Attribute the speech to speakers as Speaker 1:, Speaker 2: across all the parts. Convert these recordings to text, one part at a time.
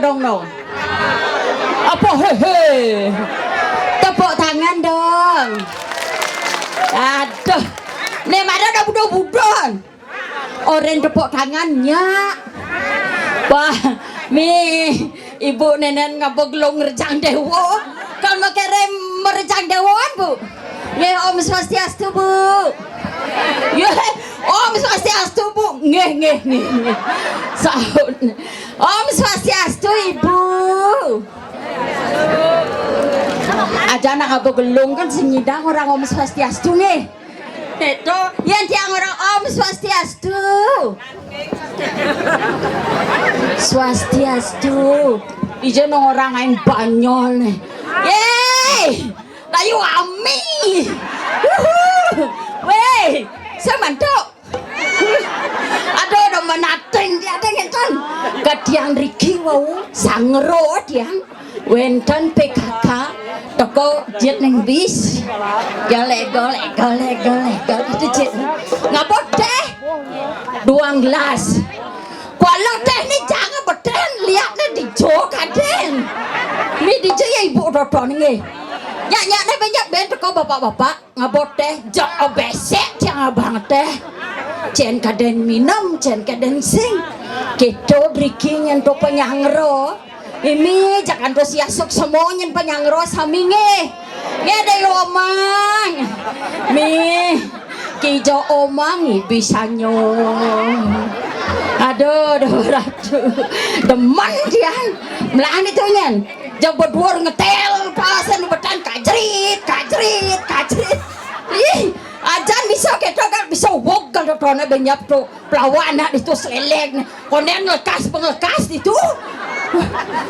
Speaker 1: dong no. Apa hehe. Tepuk tangan dong. Aduh. Nek mana udah budo-budon. Orang tepuk tangannya. Wah, mi ibu nenek ngaboglong ngerjang dewo. Kan makere merjang dewoan, Bu. Ya Om Swastiastu, Bu. Ya Om Swastiastu, Bu. Nggih. Sahun. Om Swastiastu, Ibu. Aja anak aboglong kan senyidang orang Om Swastiastu nggih. Itu yang tiang orang Om Swastiastu. Swastiastu. Ijen orang yang banyol nih. Yeay, layu ami. Weh, saya mantuk. Aduh, udah menating dia dengan kadiang Riki wau sangro diang. Wenten PKK toko jet neng bis. Golek itu jet. Ngapot teh? 2 gelas. Kalau teh ni jangan beten, lihatnya dijok aden. Ni dijok ya ibu dodon nge. Nyak nih banyak ben toko bapak-bapak ngapot teh jok obesek jangan banget teh. Jen kaden minum, jen kaden sing. Kita Riki nyentuh penyangro. Ini jangan terus yasuk semuanya penyangro saminge. Ya deh omang. Mi kijo omang bisa nyong. Aduh, demen dia. Melaan itu nyen. Jauh berdua ngetel pasan betan kajrit. Ih, ajan bisa kita kan bisa wog kalau tona banyak tuh pelawana itu selelek. Konen lekas penglekas itu.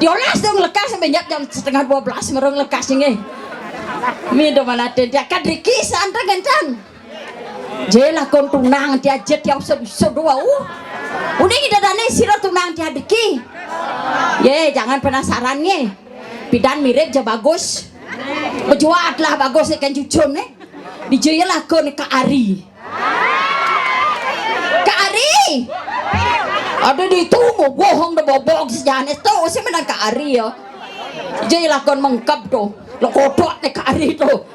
Speaker 1: Diolas dong lekas banyak jam 11:30 merong lekas ini. Mi do mana dia kan Riki santa gentan. Jela kon tunang dia jet yang sedua. Udah kita dane sira tunang dia Riki. Ye, jangan penasaran nih. Bidan mirip aja bagus. Bejuat lah bagus ikan cucun nih. Dijaya lakon Kak Ari. Kak Ari. Ada di itu mau bohong dah bobok sejanes tuh sih menang Kak Ari ya. Dijaya lakon mengkap tuh. Lo kodok nih Kak Ari tuh.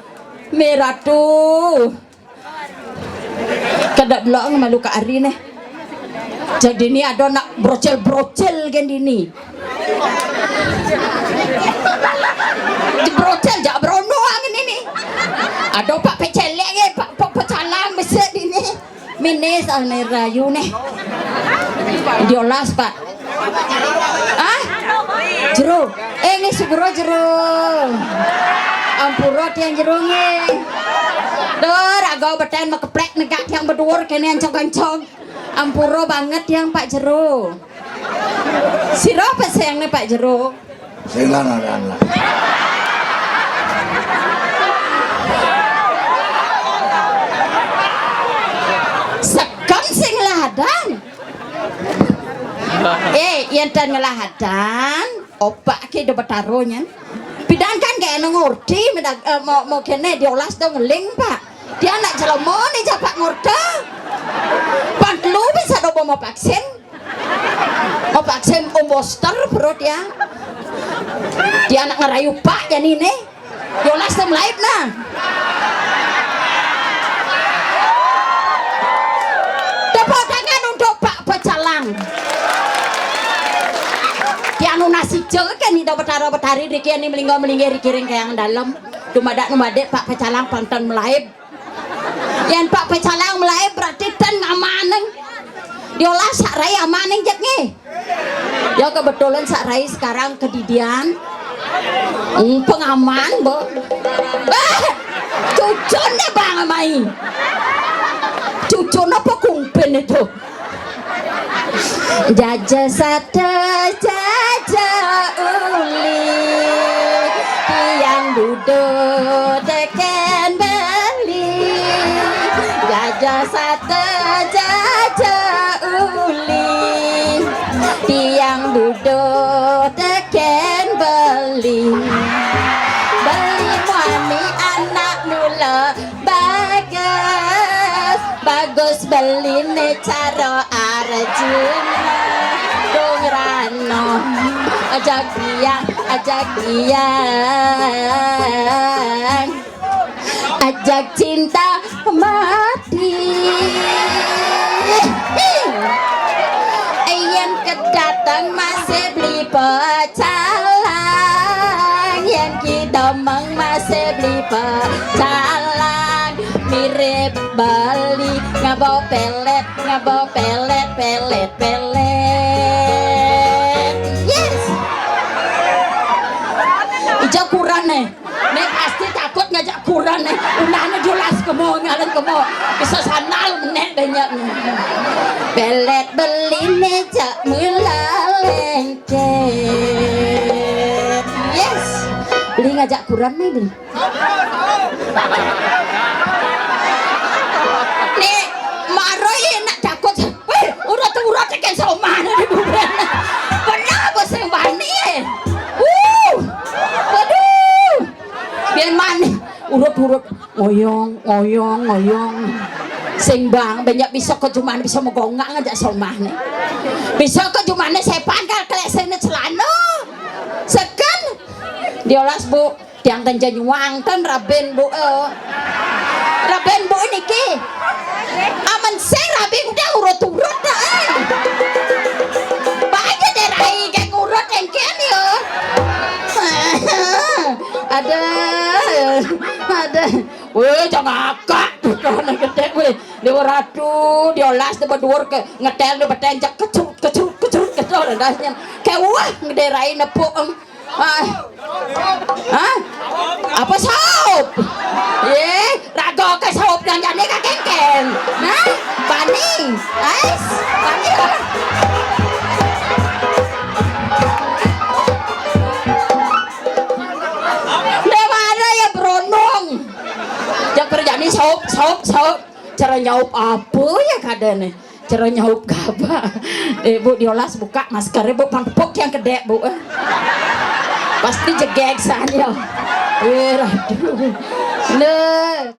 Speaker 1: Merah tuh. Kada belakang malu Kak Ari nih. Jadi ini ada nak brocel-brocel kan ini. Brocel jak brono angin ini. Ada Pak Pecelek ya, Pak Pecalang besar ini. Minis ane rayu nih. Diolas Pak. Ah? Jero. Ini subro jero. Ampurot yang jerungnya. Duh, ragau beten makeplek negak yang berdua kene ancong-ancong. Ampuro banget yang Pak Jero. Siapa sayangnya Pak Jero?
Speaker 2: Silakan.
Speaker 1: Sekam sing ladan. Yentan ngelahadan, opak ke do betaronya. Pidan kan kayak ngerti, mau kene diolas dong ngeling Pak. Dia anak jelomo nih japak ngorda. Pantlu bisa do mau vaksin. Mau vaksin booster bro dia. Dia anak ngerayu Pak jadi nih. Diolas dong live nah. Tepuk tangan untuk Pak Pecalang. Anu nasi kan ida betara-betari riki ani melinggo-melinggi rikiring kayang dalam numadak Pak Pecalang pantan melaib yang Pak Pecalang melaib berarti ten ngamaneng diolah sak rai amaneng jak nih ya kebetulan sak rai sekarang kedidian pengaman bo cucun deh bang amai cucun apa kumpen itu jaja sate jaja uli yang duduk teken beli jaja sate jaja uli yang duduk teken beli wani anak mula bagus beli ne cara arjuna dongrano ajak cinta mati ayen kedatang masih beli pecalang yang kita masih beli pecalang mirip Bali ngabau pelet yes ija kurang nih pasti takut ngajak kurang nih unahnya jelas kemo ngalen kemo bisa sanal menek banyak pelet beli nejak mula lengket yes beli ngajak kurang nih beli nih maroy nak takut urat kan sama di bulan kenapa sih bani aduh biar mana urut ngoyong sing bang banyak bisa ke jumane bisa megongak ngajak somah nih bisa ke jumane sepan kal kelesene celana sekan diolas bu tiang tanjanyuang kan raben bu niki aman sing rabi udah urut dah baca derai kayak urut engken yo ada weh jangan akak karena gede weh dewa ratu diolas dewa dhuwur ke ngetel dewa tenjak kecurut dasnya kayak wah ngederai nepuk apa saup rago ke saup yang jadi kakek bani Demana ya beronong yang kerjaan saup cara nyaup apa ya kadane cara nyaup gaba bu diolas buka masker bu pangpuk yang gede bu pasti jegek sana aduh